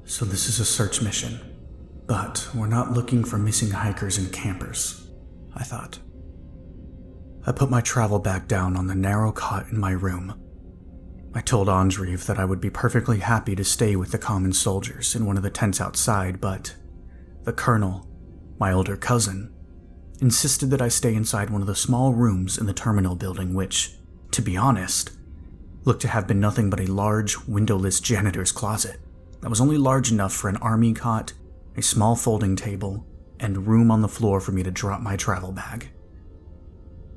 So this is a search mission, but we're not looking for missing hikers and campers, I thought. I put my travel bag down on the narrow cot in my room. I told Andreev that I would be perfectly happy to stay with the common soldiers in one of the tents outside, but the colonel, my older cousin, insisted that I stay inside one of the small rooms in the terminal building which, to be honest, looked to have been nothing but a large, windowless janitor's closet that was only large enough for an army cot, a small folding table, and room on the floor for me to drop my travel bag.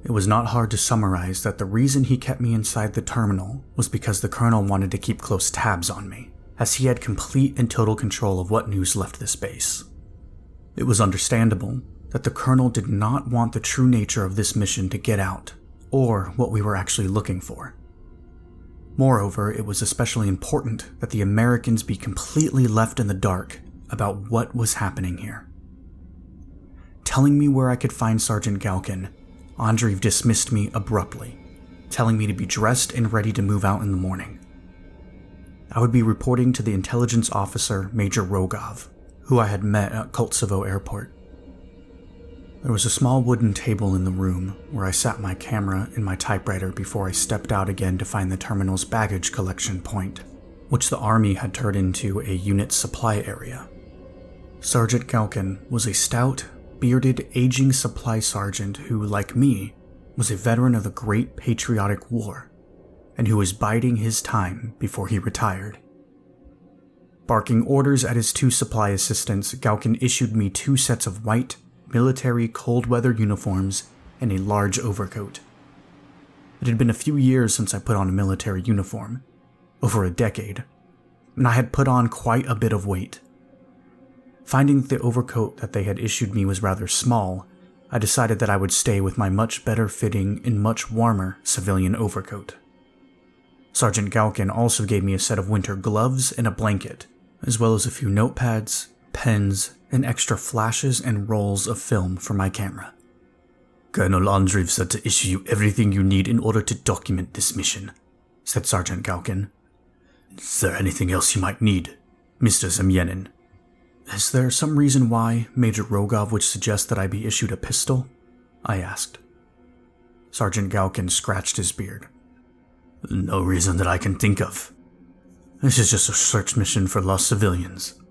It was not hard to summarize that the reason he kept me inside the terminal was because the colonel wanted to keep close tabs on me, as he had complete and total control of what news left this base. It was understandable that the colonel did not want the true nature of this mission to get out, or what we were actually looking for. Moreover, it was especially important that the Americans be completely left in the dark about what was happening here. Telling me where I could find Sergeant Galkin, Andreev dismissed me abruptly, telling me to be dressed and ready to move out in the morning. I would be reporting to the intelligence officer, Major Rogov, who I had met at Koltsovo Airport. There was a small wooden table in the room where I sat my camera and my typewriter before I stepped out again to find the terminal's baggage collection point, which the army had turned into a unit supply area. Sergeant Galkin was a stout, bearded, aging supply sergeant who, like me, was a veteran of the Great Patriotic War, and who was biding his time before he retired. Barking orders at his two supply assistants, Galkin issued me 2 sets of white, military cold-weather uniforms and a large overcoat. It had been a few years since I put on a military uniform, over a decade, and I had put on quite a bit of weight. Finding that the overcoat that they had issued me was rather small, I decided that I would stay with my much better fitting and much warmer civilian overcoat. Sergeant Galkin also gave me a set of winter gloves and a blanket, as well as a few notepads, pens, and extra flashes and rolls of film for my camera. Colonel Andreev said to issue you everything you need in order to document this mission, said Sergeant Galkin. Is there anything else you might need, Mr. Semyenin? Is there some reason why Major Rogov would suggest that I be issued a pistol? I asked. Sergeant Galkin scratched his beard. No reason that I can think of. This is just a search mission for lost civilians.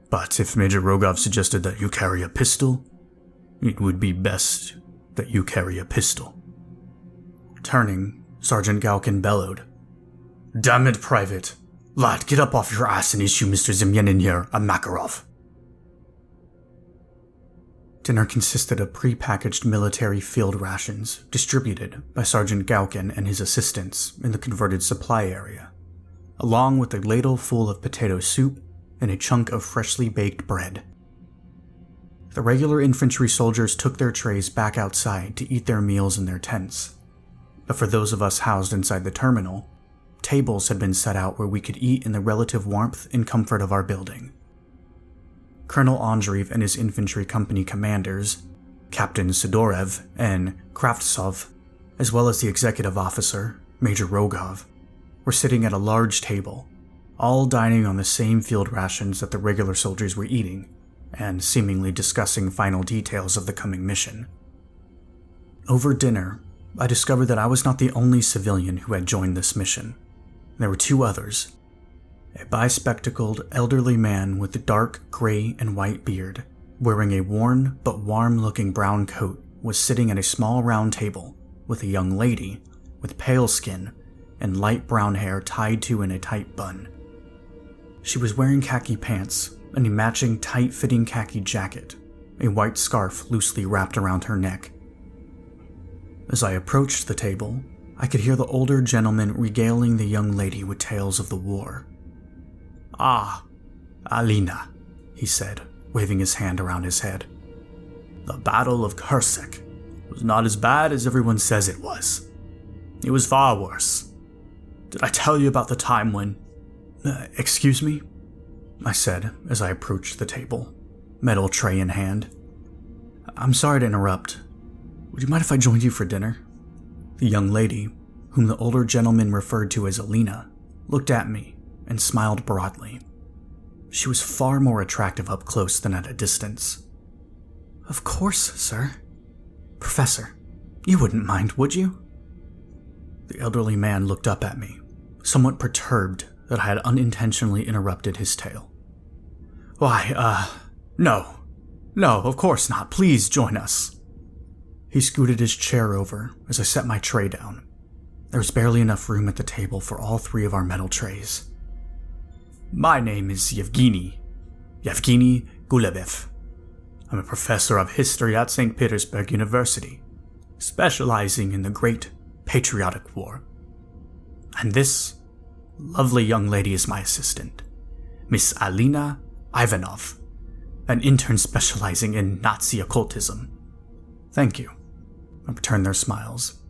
But if Major Rogov suggested that you carry a pistol, it would be best that you carry a pistol. Turning, Sergeant Galkin bellowed. Damn it, Private! Lad, get up off your ass and issue Mr. Semyenin here a Makarov. Dinner consisted of pre-packaged military field rations distributed by Sergeant Galkin and his assistants in the converted supply area, along with a ladle full of potato soup and a chunk of freshly baked bread. The regular infantry soldiers took their trays back outside to eat their meals in their tents, but for those of us housed inside the terminal, tables had been set out where we could eat in the relative warmth and comfort of our building. Colonel Andreev and his infantry company commanders, Captain Sidorev and Kravtsov, as well as the executive officer, Major Rogov, were sitting at a large table, all dining on the same field rations that the regular soldiers were eating, and seemingly discussing final details of the coming mission. Over dinner, I discovered that I was not the only civilian who had joined this mission. There were 2 others. A bispectacled, elderly man with a dark gray and white beard, wearing a worn but warm-looking brown coat, was sitting at a small round table with a young lady with pale skin and light brown hair tied to in a tight bun. She was wearing khaki pants and a matching tight-fitting khaki jacket, a white scarf loosely wrapped around her neck. As I approached the table, I could hear the older gentleman regaling the young lady with tales of the war. Ah, Alina, he said, waving his hand around his head. The Battle of Kursk was not as bad as everyone says it was. It was far worse. Did I tell you about the time when... Excuse me? I said as I approached the table, metal tray in hand. I'm sorry to interrupt. Would you mind if I joined you for dinner? The young lady, whom the older gentleman referred to as Alina, looked at me and smiled broadly. She was far more attractive up close than at a distance. Of course, sir. Professor, you wouldn't mind, would you? The elderly man looked up at me, somewhat perturbed that I had unintentionally interrupted his tale. Why, no. No, of course not. Please join us. He scooted his chair over as I set my tray down. There was barely enough room at the table for all three of our metal trays. My name is Yevgeny Gulevev. I'm a professor of history at St. Petersburg University, specializing in the Great Patriotic War. And this lovely young lady is my assistant, Miss Alina Ivanov, an intern specializing in Nazi occultism. Thank you. I returned their smiles.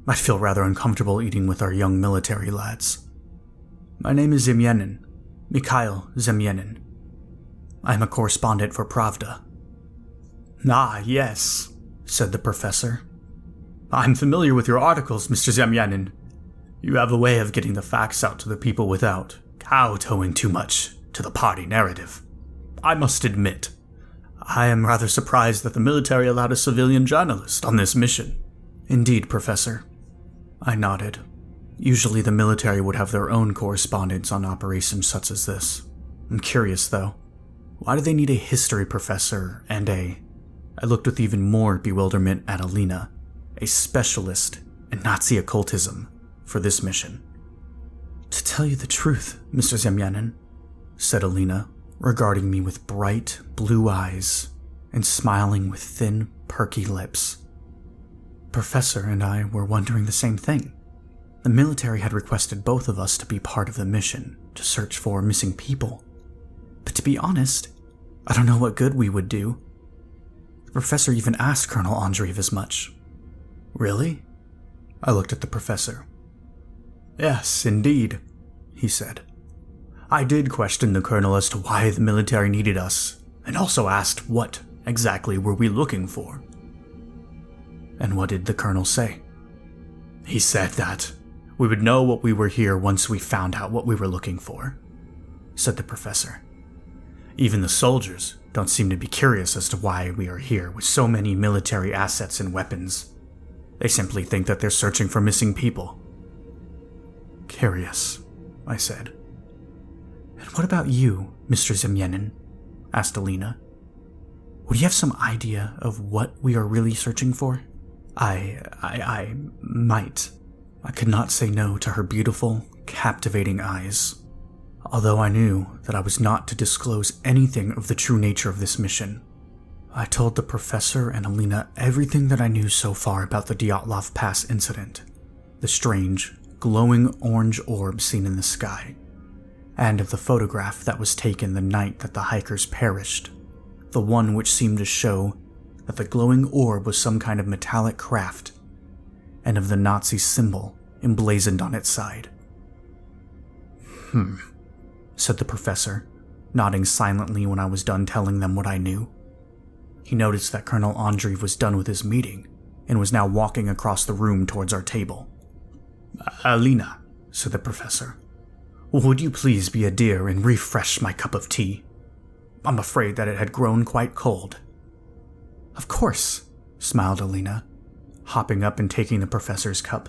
I'd feel rather uncomfortable eating with our young military lads. My name is Zemyanin, Mikhail Zemyanin. I'm a correspondent for Pravda. Ah, yes, said the professor. I'm familiar with your articles, Mr. Zemyanin. You have a way of getting the facts out to the people without kowtowing too much to the party narrative. I must admit, I am rather surprised that the military allowed a civilian journalist on this mission. Indeed, Professor. I nodded. Usually the military would have their own correspondents on operations such as this. I'm curious, though. Why do they need a history professor and I looked with even more bewilderment at Alina, a specialist in Nazi occultism, for this mission? To tell you the truth, Mr. Zemyanin, said Alina, regarding me with bright blue eyes and smiling with thin, perky lips. Professor and I were wondering the same thing. The military had requested both of us to be part of the mission to search for missing people. But to be honest, I don't know what good we would do. The professor even asked Colonel Andreev as much. Really? I looked at the professor. Yes, indeed, he said. I did question the colonel as to why the military needed us, and also asked what exactly were we looking for. And what did the colonel say? He said that we would know what we were here once we found out what we were looking for, said the professor. Even the soldiers don't seem to be curious as to why we are here with so many military assets and weapons. They simply think that they're searching for missing people. Curious, I said. And what about you, Mr. Zemyanin? Asked Alina. Would you have some idea of what we are really searching for? I might. I could not say no to her beautiful, captivating eyes. Although I knew that I was not to disclose anything of the true nature of this mission, I told the professor and Alina everything that I knew so far about the Dyatlov Pass incident, the strange, glowing orange orb seen in the sky, and of the photograph that was taken the night that the hikers perished, the one which seemed to show that the glowing orb was some kind of metallic craft, and of the Nazi symbol emblazoned on its side. Said the professor, nodding silently when I was done telling them what I knew. He noticed that Colonel Andreev was done with his meeting and was now walking across the room towards our table. Alina, said the professor, would you please be a dear and refresh my cup of tea? I'm afraid that it had grown quite cold. Of course, smiled Alina, hopping up and taking the professor's cup.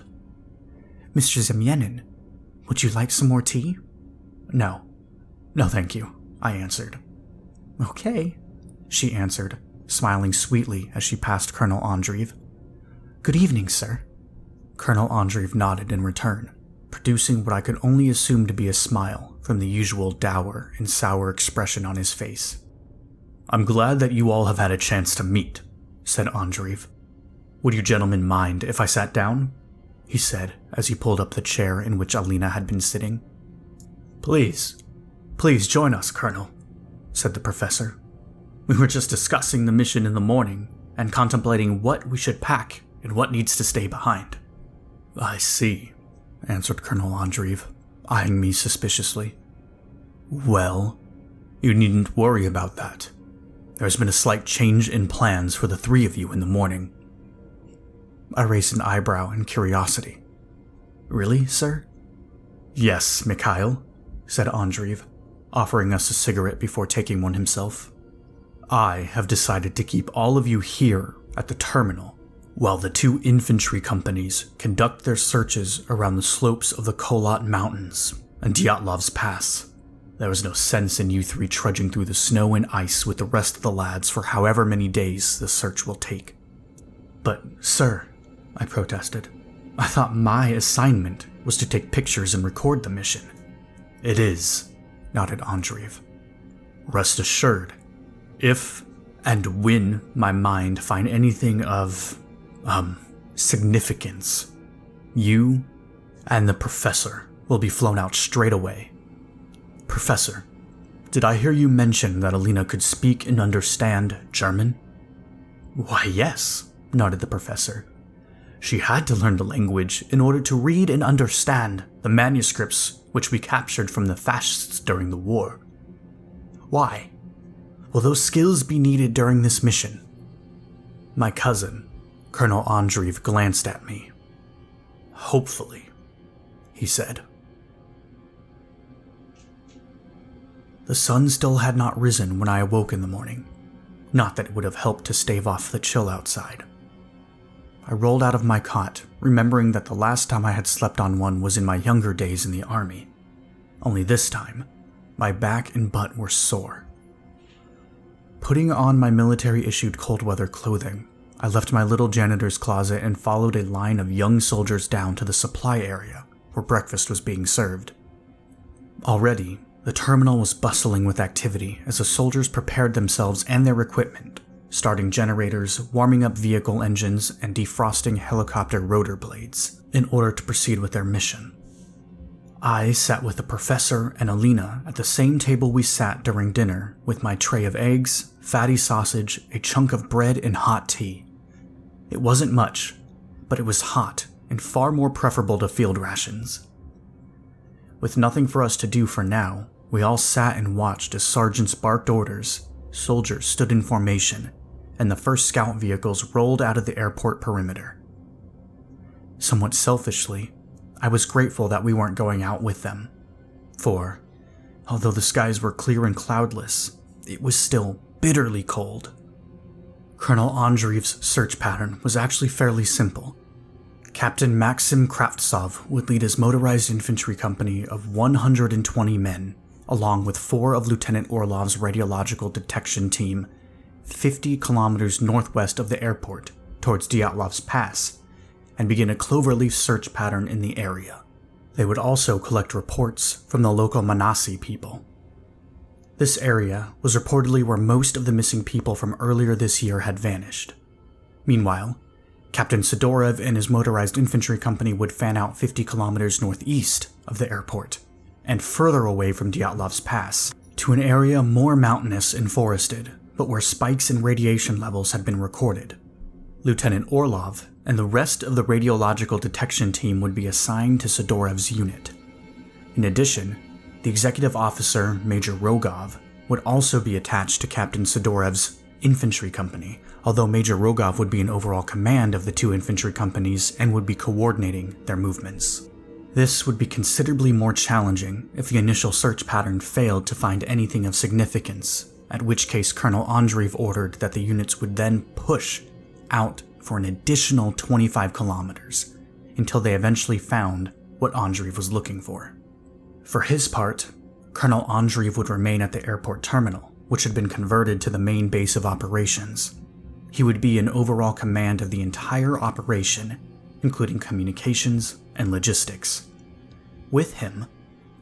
Mr. Zemyanin, would you like some more tea? No, thank you, I answered. Okay, she answered, smiling sweetly as she passed Colonel Andreev. Good evening, sir. Colonel Andreev nodded in return, producing what I could only assume to be a smile from the usual dour and sour expression on his face. I'm glad that you all have had a chance to meet, said Andreev. Would you gentlemen mind if I sat down? He said as he pulled up the chair in which Alina had been sitting. Please join us, Colonel, said the professor. We were just discussing the mission in the morning and contemplating what we should pack and what needs to stay behind. I see, answered Colonel Andreev, eyeing me suspiciously. Well, you needn't worry about that. There's been a slight change in plans for the three of you in the morning. I raised an eyebrow in curiosity. Really, sir? Yes, Mikhail, said Andreev, offering us a cigarette before taking one himself. I have decided to keep all of you here at the terminal while the 2 infantry companies conduct their searches around the slopes of the Kolat Mountains and Dyatlov Pass. There was no sense in you 3 trudging through the snow and ice with the rest of the lads for however many days the search will take. But, sir, I protested, I thought my assignment was to take pictures and record the mission. It is, nodded Andreev. Rest assured, if and when my mind find anything of, significance, you and the professor will be flown out straight away. Professor, did I hear you mention that Alina could speak and understand German? Why, yes, nodded the professor. She had to learn the language in order to read and understand the manuscripts which we captured from the fascists during the war. Why? Will those skills be needed during this mission? My cousin, Colonel Andreev, glanced at me. Hopefully, he said. The sun still had not risen when I awoke in the morning. Not that it would have helped to stave off the chill outside. I rolled out of my cot, remembering that the last time I had slept on one was in my younger days in the army. Only this time, my back and butt were sore. Putting on my military-issued cold-weather clothing, I left my little janitor's closet and followed a line of young soldiers down to the supply area, where breakfast was being served. Already, the terminal was bustling with activity as the soldiers prepared themselves and their equipment, starting generators, warming up vehicle engines, and defrosting helicopter rotor blades in order to proceed with their mission. I sat with the professor and Alina at the same table we sat during dinner with my tray of eggs, fatty sausage, a chunk of bread, and hot tea. It wasn't much, but it was hot and far more preferable to field rations. With nothing for us to do for now, we all sat and watched as sergeants barked orders, soldiers stood in formation, and the first scout vehicles rolled out of the airport perimeter. Somewhat selfishly, I was grateful that we weren't going out with them, for, although the skies were clear and cloudless, it was still bitterly cold. Colonel Andreev's search pattern was actually fairly simple. Captain Maxim Kravtsov would lead his motorized infantry company of 120 men, along with 4 of Lieutenant Orlov's radiological detection team, 50 kilometers northwest of the airport towards Dyatlov Pass, and begin a cloverleaf search pattern in the area. They would also collect reports from the local Manasi people. This area was reportedly where most of the missing people from earlier this year had vanished. Meanwhile, Captain Sidorev and his motorized infantry company would fan out 50 kilometers northeast of the airport, and further away from Dyatlov Pass, to an area more mountainous and forested, but where spikes in radiation levels had been recorded. Lieutenant Orlov and the rest of the radiological detection team would be assigned to Sidorev's unit. In addition, the executive officer, Major Rogov, would also be attached to Captain Sidorev's infantry company, although Major Rogov would be in overall command of the 2 infantry companies and would be coordinating their movements. This would be considerably more challenging if the initial search pattern failed to find anything of significance, at which case Colonel Andreev ordered that the units would then push out for an additional 25 kilometers until they eventually found what Andreev was looking for. For his part, Colonel Andreev would remain at the airport terminal, which had been converted to the main base of operations. He would be in overall command of the entire operation, including communications and logistics. With him,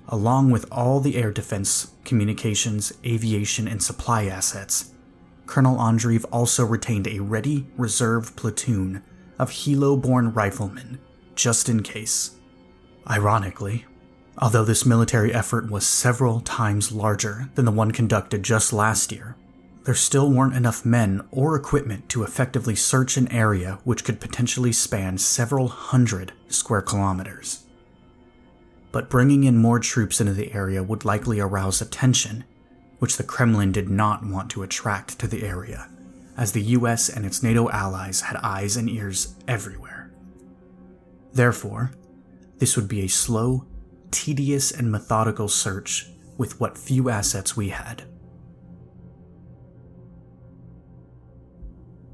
along with all the air defense, communications, aviation, and supply assets, Colonel Andreev also retained a ready reserve platoon of Hilo-born riflemen, just in case. Ironically, although this military effort was several times larger than the one conducted just last year, there still weren't enough men or equipment to effectively search an area which could potentially span several hundred square kilometers. But bringing in more troops into the area would likely arouse attention, which the Kremlin did not want to attract to the area, as the US and its NATO allies had eyes and ears everywhere. Therefore, this would be a slow, tedious, and methodical search with what few assets we had.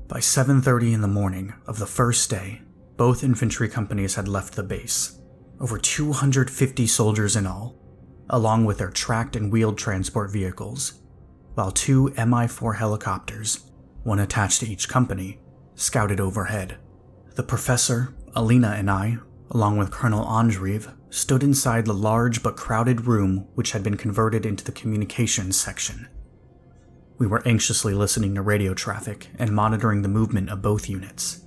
By 7:30 in the morning of the first day, both infantry companies had left the base, over 250 soldiers in all, along with their tracked and wheeled transport vehicles, while 2 Mi-4 helicopters, one attached to each company, scouted overhead. The professor, Alina, and I, along with Colonel Andreev, stood inside the large but crowded room which had been converted into the communications section. We were anxiously listening to radio traffic and monitoring the movement of both units.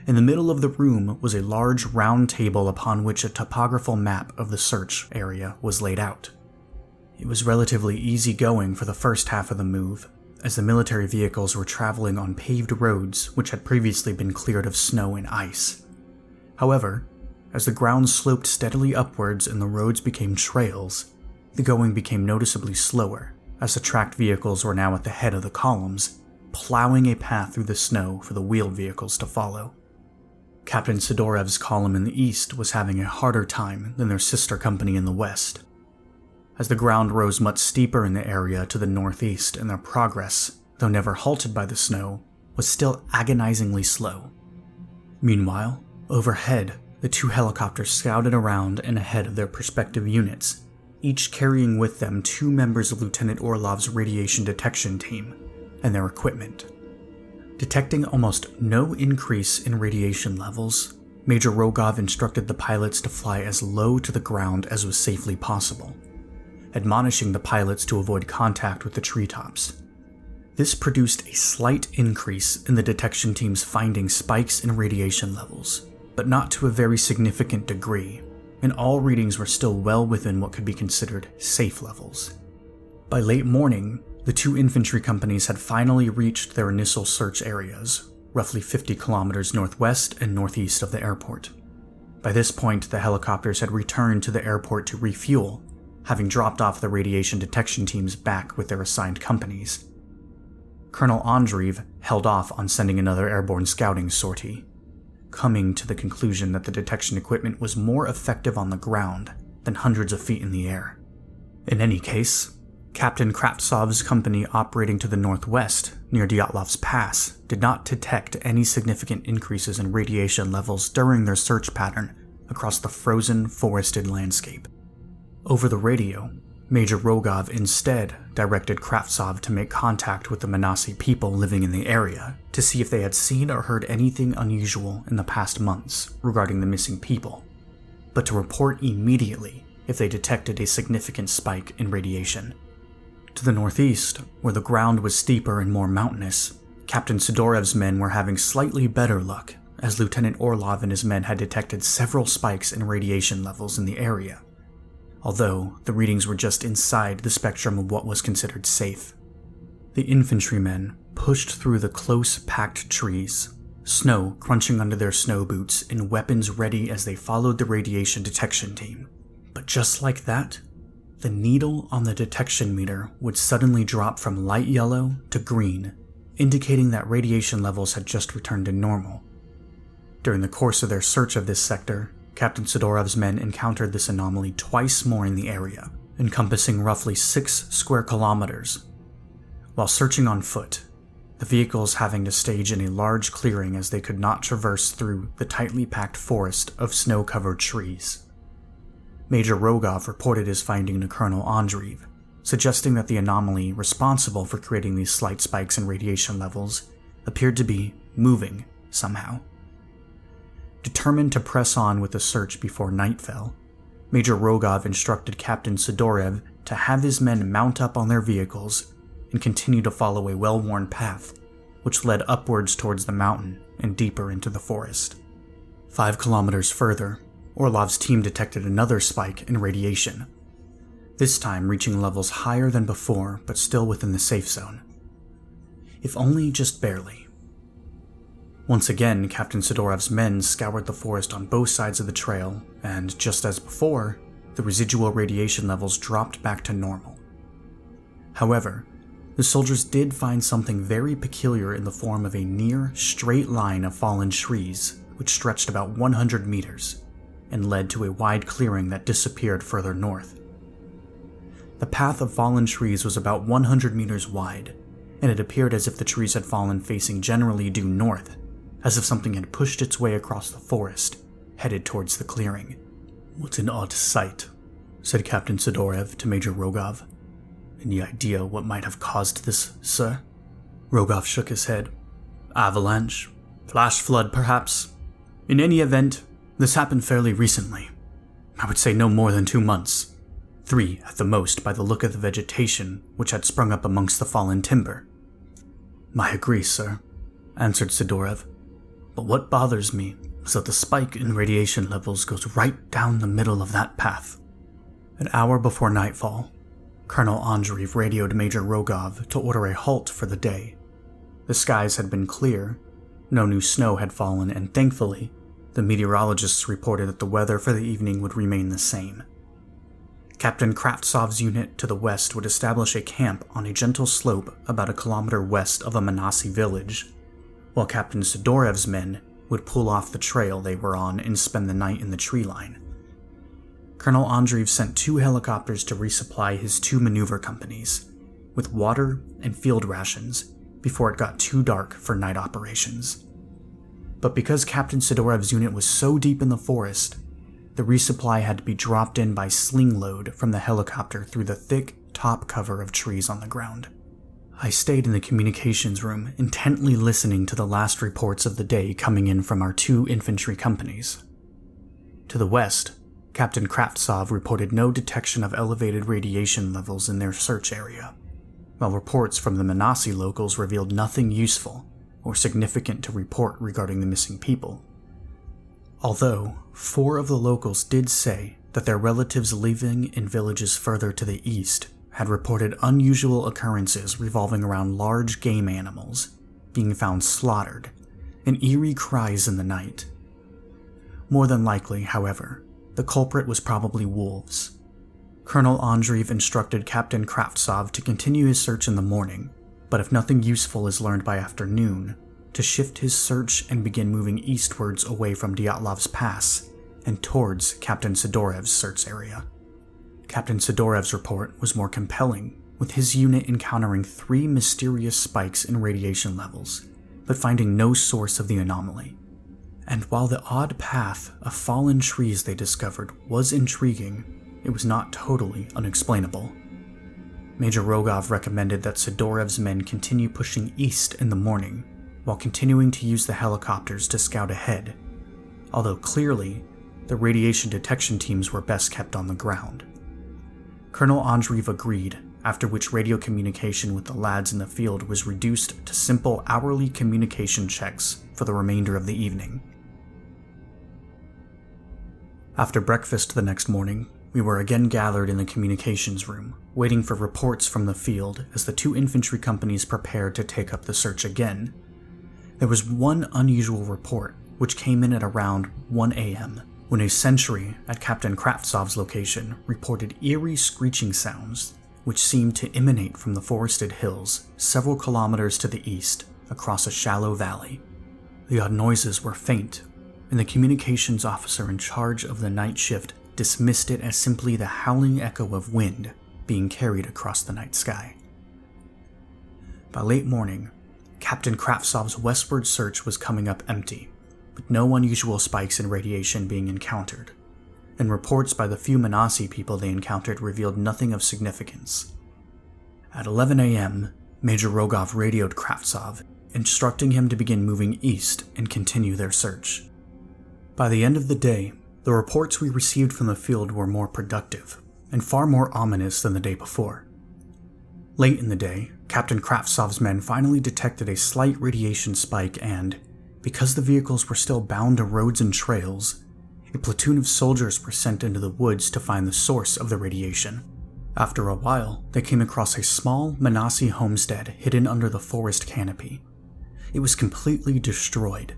In the middle of the room was a large round table upon which a topographical map of the search area was laid out. It was relatively easy going for the first half of the move, as the military vehicles were traveling on paved roads which had previously been cleared of snow and ice. However, as the ground sloped steadily upwards and the roads became trails, the going became noticeably slower, as the tracked vehicles were now at the head of the columns, plowing a path through the snow for the wheeled vehicles to follow. Captain Sidorev's column in the east was having a harder time than their sister company in the west, as the ground rose much steeper in the area to the northeast and their progress, though never halted by the snow, was still agonizingly slow. Meanwhile, overhead, the 2 helicopters scouted around and ahead of their respective units, each carrying with them 2 members of Lieutenant Orlov's radiation detection team and their equipment. Detecting almost no increase in radiation levels, Major Rogov instructed the pilots to fly as low to the ground as was safely possible, admonishing the pilots to avoid contact with the treetops. This produced a slight increase in the detection team's finding spikes in radiation levels, but not to a very significant degree, and all readings were still well within what could be considered safe levels. By late morning, the 2 infantry companies had finally reached their initial search areas, roughly 50 kilometers northwest and northeast of the airport. By this point, the helicopters had returned to the airport to refuel, having dropped off the radiation detection teams back with their assigned companies. Colonel Andreev held off on sending another airborne scouting sortie, coming to the conclusion that the detection equipment was more effective on the ground than hundreds of feet in the air. In any case, Captain Kravtsov's company operating to the northwest, near Dyatlov's Pass, did not detect any significant increases in radiation levels during their search pattern across the frozen, forested landscape. Over the radio, Major Rogov instead directed Kravtsov to make contact with the Manasi people living in the area to see if they had seen or heard anything unusual in the past months regarding the missing people, but to report immediately if they detected a significant spike in radiation. To the northeast, where the ground was steeper and more mountainous, Captain Sidorev's men were having slightly better luck, as Lieutenant Orlov and his men had detected several spikes in radiation levels in the area, although the readings were just inside the spectrum of what was considered safe. The infantrymen pushed through the close, packed trees, snow crunching under their snow boots and weapons ready as they followed the radiation detection team. But just like that, the needle on the detection meter would suddenly drop from light yellow to green, indicating that radiation levels had just returned to normal. During the course of their search of this sector, Captain Sidorev's men encountered this anomaly twice more in the area, encompassing roughly 6 square kilometers. While searching on foot, the vehicles having to stage in a large clearing as they could not traverse through the tightly packed forest of snow-covered trees. Major Rogov reported his finding to Colonel Andreev, suggesting that the anomaly responsible for creating these slight spikes in radiation levels appeared to be moving somehow. Determined to press on with the search before night fell, Major Rogov instructed Captain Sidorev to have his men mount up on their vehicles and continue to follow a well-worn path which led upwards towards the mountain and deeper into the forest. 5 kilometers further, Orlov's team detected another spike in radiation, this time reaching levels higher than before but still within the safe zone, if only just barely. Once again, Captain Sidorev's men scoured the forest on both sides of the trail, and just as before, the residual radiation levels dropped back to normal. However, the soldiers did find something very peculiar in the form of a near straight line of fallen trees which stretched about 100 meters and led to a wide clearing that disappeared further north. The path of fallen trees was about 100 meters wide, and it appeared as if the trees had fallen facing generally due north, as if something had pushed its way across the forest, headed towards the clearing. "What an odd sight," said Captain Sidorev to Major Rogov. "Any idea what might have caused this, sir?" Rogov shook his head. "Avalanche? Flash flood, perhaps? In any event, this happened fairly recently. I would say no more than 2 months. 3 at the most by the look of the vegetation which had sprung up amongst the fallen timber." "I agree, sir," answered Sidorev. "But what bothers me is that the spike in radiation levels goes right down the middle of that path." An hour before nightfall, Colonel Andreev radioed Major Rogov to order a halt for the day. The skies had been clear, no new snow had fallen, and thankfully, the meteorologists reported that the weather for the evening would remain the same. Captain Kravtsov's unit to the west would establish a camp on a gentle slope about a kilometer west of a Manasi village, while Captain Sidorev's men would pull off the trail they were on and spend the night in the tree line. Colonel Andreev sent 2 helicopters to resupply his 2 maneuver companies with water and field rations before it got too dark for night operations. But because Captain Sidorev's unit was so deep in the forest, the resupply had to be dropped in by sling load from the helicopter through the thick top cover of trees on the ground. I stayed in the communications room, intently listening to the last reports of the day coming in from our 2 infantry companies. To the west, Captain Kravtsov reported no detection of elevated radiation levels in their search area, while reports from the Manasi locals revealed nothing useful or significant to report regarding the missing people. Although 4 of the locals did say that their relatives living in villages further to the east had reported unusual occurrences revolving around large game animals being found slaughtered and eerie cries in the night. More than likely, however, the culprit was probably wolves. Colonel Andreev instructed Captain Kravtsov to continue his search in the morning, but if nothing useful is learned by afternoon, to shift his search and begin moving eastwards away from Dyatlov's Pass and towards Captain Sidorev's search area. Captain Sidorev's report was more compelling, with his unit encountering 3 mysterious spikes in radiation levels, but finding no source of the anomaly. And while the odd path of fallen trees they discovered was intriguing, it was not totally unexplainable. Major Rogov recommended that Sidorev's men continue pushing east in the morning, while continuing to use the helicopters to scout ahead, although clearly, the radiation detection teams were best kept on the ground. Colonel Andreev agreed, after which radio communication with the lads in the field was reduced to simple hourly communication checks for the remainder of the evening. After breakfast the next morning, we were again gathered in the communications room, waiting for reports from the field as the 2 infantry companies prepared to take up the search again. There was one unusual report, which came in at around 1 a.m., when a sentry at Captain Kravtsov's location reported eerie screeching sounds, which seemed to emanate from the forested hills several kilometers to the east across a shallow valley. The odd noises were faint, and the communications officer in charge of the night shift dismissed it as simply the howling echo of wind being carried across the night sky. By late morning, Captain Kravtsov's westward search was coming up empty, with no unusual spikes in radiation being encountered, and reports by the few Manasi people they encountered revealed nothing of significance. At 11 a.m., Major Rogov radioed Kravtsov, instructing him to begin moving east and continue their search. By the end of the day, the reports we received from the field were more productive, and far more ominous than the day before. Late in the day, Captain Kravtsov's men finally detected a slight radiation spike and, because the vehicles were still bound to roads and trails, a platoon of soldiers were sent into the woods to find the source of the radiation. After a while, they came across a small Manasi homestead hidden under the forest canopy. It was completely destroyed.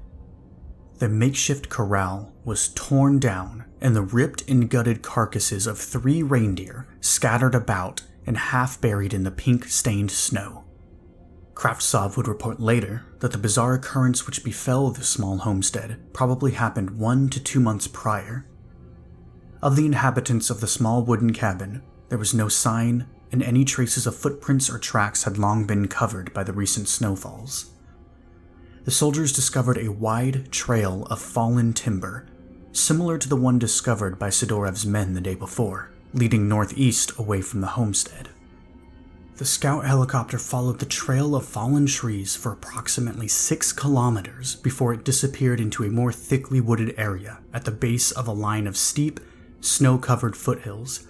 The makeshift corral was torn down, and the ripped and gutted carcasses of 3 reindeer scattered about and half buried in the pink-stained snow. Kravtsov would report later that the bizarre occurrence which befell the small homestead probably happened 1 to 2 months prior. Of the inhabitants of the small wooden cabin, there was no sign and any traces of footprints or tracks had long been covered by the recent snowfalls. The soldiers discovered a wide trail of fallen timber, similar to the one discovered by Sidorev's men the day before, leading northeast away from the homestead. The scout helicopter followed the trail of fallen trees for approximately 6 kilometers before it disappeared into a more thickly wooded area at the base of a line of steep, snow-covered foothills.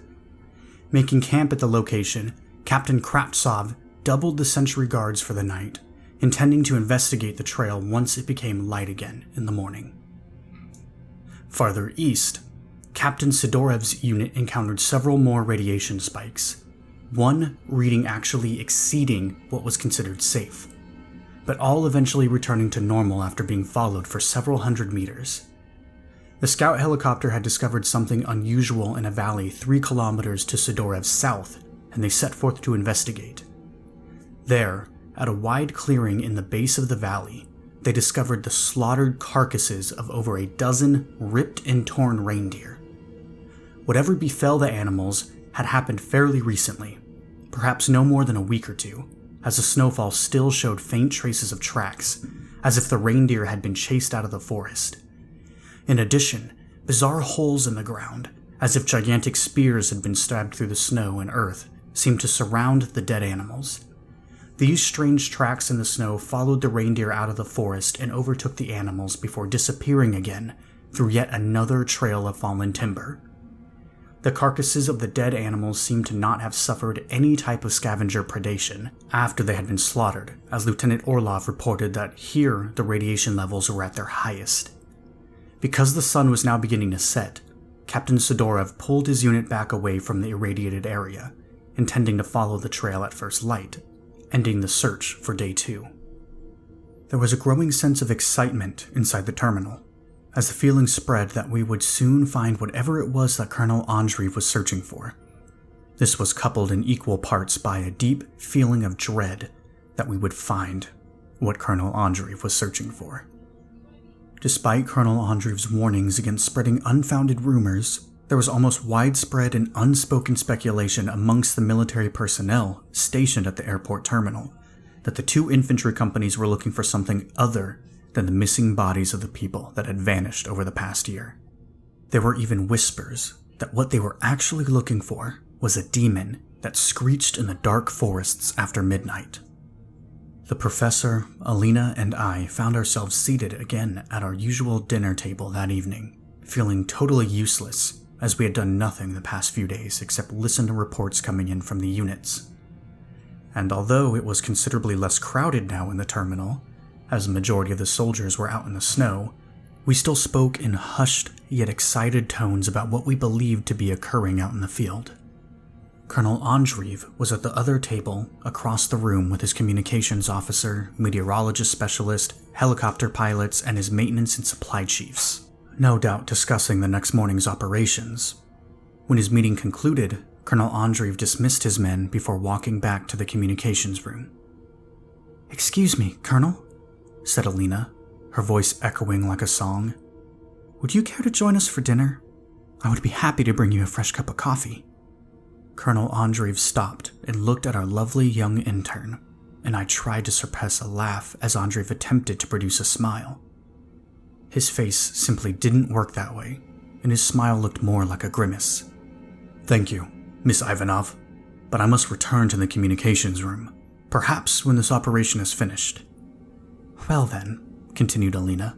Making camp at the location, Captain Kravtsov doubled the sentry guards for the night, intending to investigate the trail once it became light again in the morning. Farther east, Captain Sidorev's unit encountered several more radiation spikes, one reading actually exceeding what was considered safe, but all eventually returning to normal after being followed for several hundred meters. The scout helicopter had discovered something unusual in a valley 3 kilometers to Sidorev's south, and they set forth to investigate. There, at a wide clearing in the base of the valley, they discovered the slaughtered carcasses of over a dozen ripped and torn reindeer. Whatever befell the animals had happened fairly recently, perhaps no more than a week or two, as the snowfall still showed faint traces of tracks, as if the reindeer had been chased out of the forest. In addition, bizarre holes in the ground, as if gigantic spears had been stabbed through the snow and earth, seemed to surround the dead animals. These strange tracks in the snow followed the reindeer out of the forest and overtook the animals before disappearing again through yet another trail of fallen timber. The carcasses of the dead animals seemed to not have suffered any type of scavenger predation after they had been slaughtered, as Lieutenant Orlov reported that here the radiation levels were at their highest. Because the sun was now beginning to set, Captain Sidorev pulled his unit back away from the irradiated area, intending to follow the trail at first light, ending the search for day 2. There was a growing sense of excitement inside the terminal, as the feeling spread that we would soon find whatever it was that Colonel Andreev was searching for. This was coupled in equal parts by a deep feeling of dread that we would find what Colonel Andreev was searching for. Despite Colonel Andreev's warnings against spreading unfounded rumors, there was almost widespread and unspoken speculation amongst the military personnel stationed at the airport terminal that the 2 infantry companies were looking for something other than the missing bodies of the people that had vanished over the past year. There were even whispers that what they were actually looking for was a demon that screeched in the dark forests after midnight. The professor, Alina, and I found ourselves seated again at our usual dinner table that evening, feeling totally useless as we had done nothing the past few days except listen to reports coming in from the units. And although it was considerably less crowded now in the terminal, as the majority of the soldiers were out in the snow, we still spoke in hushed yet excited tones about what we believed to be occurring out in the field. Colonel Andreev was at the other table across the room with his communications officer, meteorologist specialist, helicopter pilots, and his maintenance and supply chiefs, no doubt discussing the next morning's operations. When his meeting concluded, Colonel Andreev dismissed his men before walking back to the communications room. "Excuse me, Colonel," said Alina, her voice echoing like a song. "Would you care to join us for dinner? I would be happy to bring you a fresh cup of coffee." Colonel Andreev stopped and looked at our lovely young intern, and I tried to suppress a laugh as Andreev attempted to produce a smile. His face simply didn't work that way, and his smile looked more like a grimace. "Thank you, Miss Ivanov, but I must return to the communications room, perhaps when this operation is finished." "Well then," continued Alina,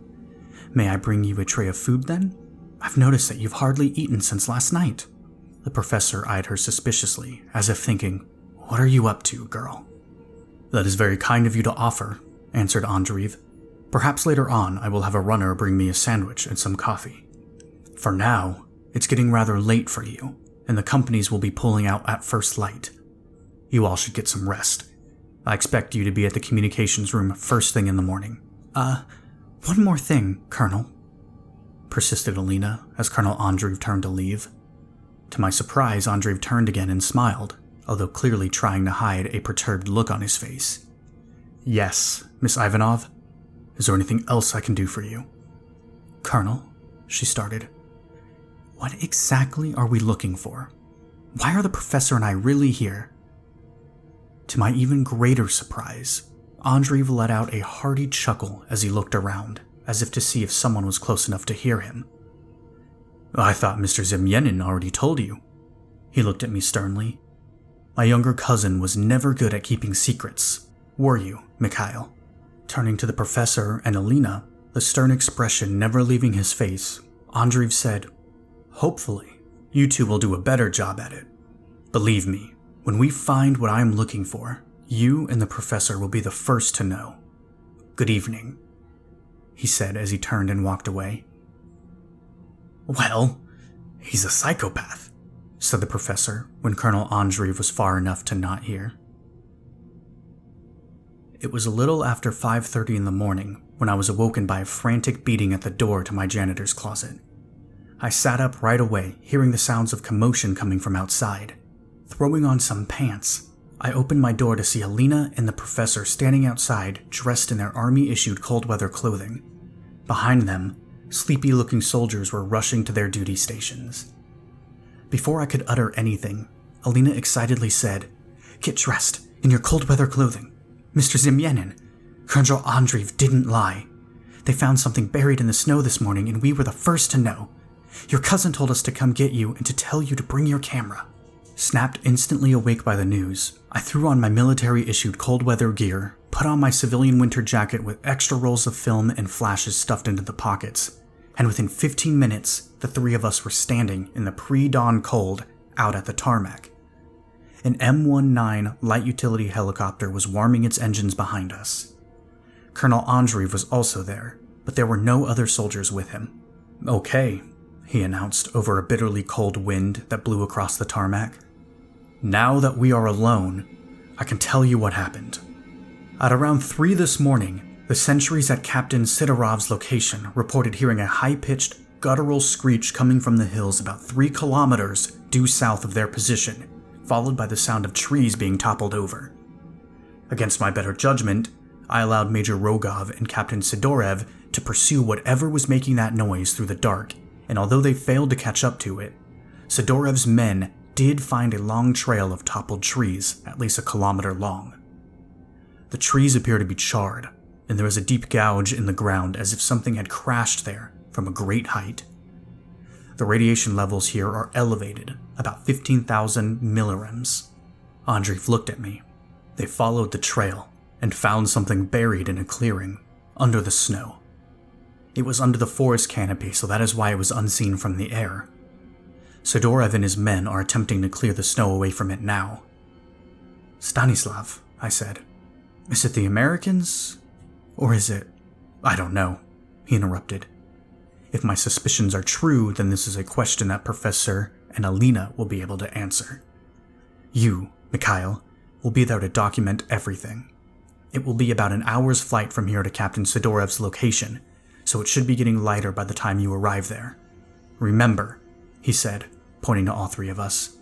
"may I bring you a tray of food then? I've noticed that you've hardly eaten since last night." The professor eyed her suspiciously, as if thinking, "What are you up to, girl?" "That is very kind of you to offer," answered Andreev. "Perhaps later on I will have a runner bring me a sandwich and some coffee. For now, it's getting rather late for you, and the companies will be pulling out at first light. You all should get some rest. I expect you to be at the communications room first thing in the morning." One more thing, Colonel," persisted Alina as Colonel Andreev turned to leave. To my surprise, Andreev turned again and smiled, although clearly trying to hide a perturbed look on his face. "Yes, Miss Ivanov? Is there anything else I can do for you?" "Colonel," she started, "what exactly are we looking for? Why are the professor and I really here, To my even greater surprise, Andreev let out a hearty chuckle as he looked around, as if to see if someone was close enough to hear him. I thought Mr. Zemyenin already told you. He looked at me sternly. My younger cousin was never good at keeping secrets. Were you, Mikhail? Turning to the professor and Alina, the stern expression never leaving his face, Andreev said, "Hopefully, you two will do a better job at it. Believe me, when we find what I am looking for, you and the professor will be the first to know. Good evening," he said as he turned and walked away. "Well, he's a psychopath," said the professor when Colonel Andreev was far enough to not hear. It was a little after 5:30 in the morning when I was awoken by a frantic beating at the door to my janitor's closet. I sat up right away, hearing the sounds of commotion coming from outside. Throwing on some pants, I opened my door to see Alina and the professor standing outside, dressed in their army-issued cold-weather clothing. Behind them, sleepy-looking soldiers were rushing to their duty stations. Before I could utter anything, Alina excitedly said, "Get dressed in your cold-weather clothing. Mr. Zemyenin, Colonel Andreev didn't lie. They found something buried in the snow this morning and we were the first to know. Your cousin told us to come get you and to tell you to bring your camera." Snapped instantly awake by the news, I threw on my military-issued cold-weather gear, put on my civilian winter jacket with extra rolls of film and flashes stuffed into the pockets, and within 15 minutes, the three of us were standing in the pre-dawn cold out at the tarmac. An M19 light utility helicopter was warming its engines behind us. Colonel Andreev was also there, but there were no other soldiers with him. "Okay," he announced over a bitterly cold wind that blew across the tarmac. "Now that we are alone, I can tell you what happened. At around 3 this morning, the sentries at Captain Sidorov's location reported hearing a high-pitched, guttural screech coming from the hills about 3 kilometers due south of their position, followed by the sound of trees being toppled over. Against my better judgment, I allowed Major Rogov and Captain Sidorev to pursue whatever was making that noise through the dark, and although they failed to catch up to it, Sidorev's men did find a long trail of toppled trees at least a kilometer long. The trees appear to be charred, and there is a deep gouge in the ground as if something had crashed there from a great height. The radiation levels here are elevated, about 15,000 millirems." Andreev looked at me. "They followed the trail and found something buried in a clearing, under the snow. It was under the forest canopy, so that is why it was unseen from the air. Sidorev and his men are attempting to clear the snow away from it now." "Stanislav," I said, "is it the Americans? Or is it—" "I don't know," he interrupted. "If my suspicions are true, then this is a question that Professor and Alina will be able to answer. You, Mikhail, will be there to document everything. It will be about an hour's flight from here to Captain Sidorev's location, so it should be getting lighter by the time you arrive there. Remember," he said, pointing to all 3 of us,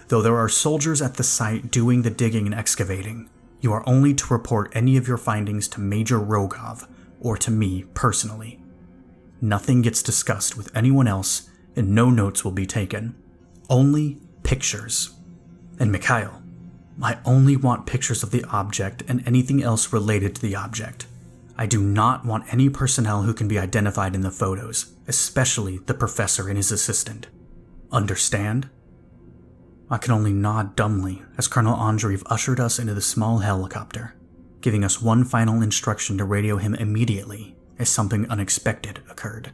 "though there are soldiers at the site doing the digging and excavating, you are only to report any of your findings to Major Rogov or to me personally. Nothing gets discussed with anyone else and no notes will be taken. Only pictures. And Mikhail, I only want pictures of the object and anything else related to the object. I do not want any personnel who can be identified in the photos, especially the professor and his assistant. Understand?" I could only nod dumbly as Colonel Andreev ushered us into the small helicopter, giving us one final instruction to radio him immediately as something unexpected occurred.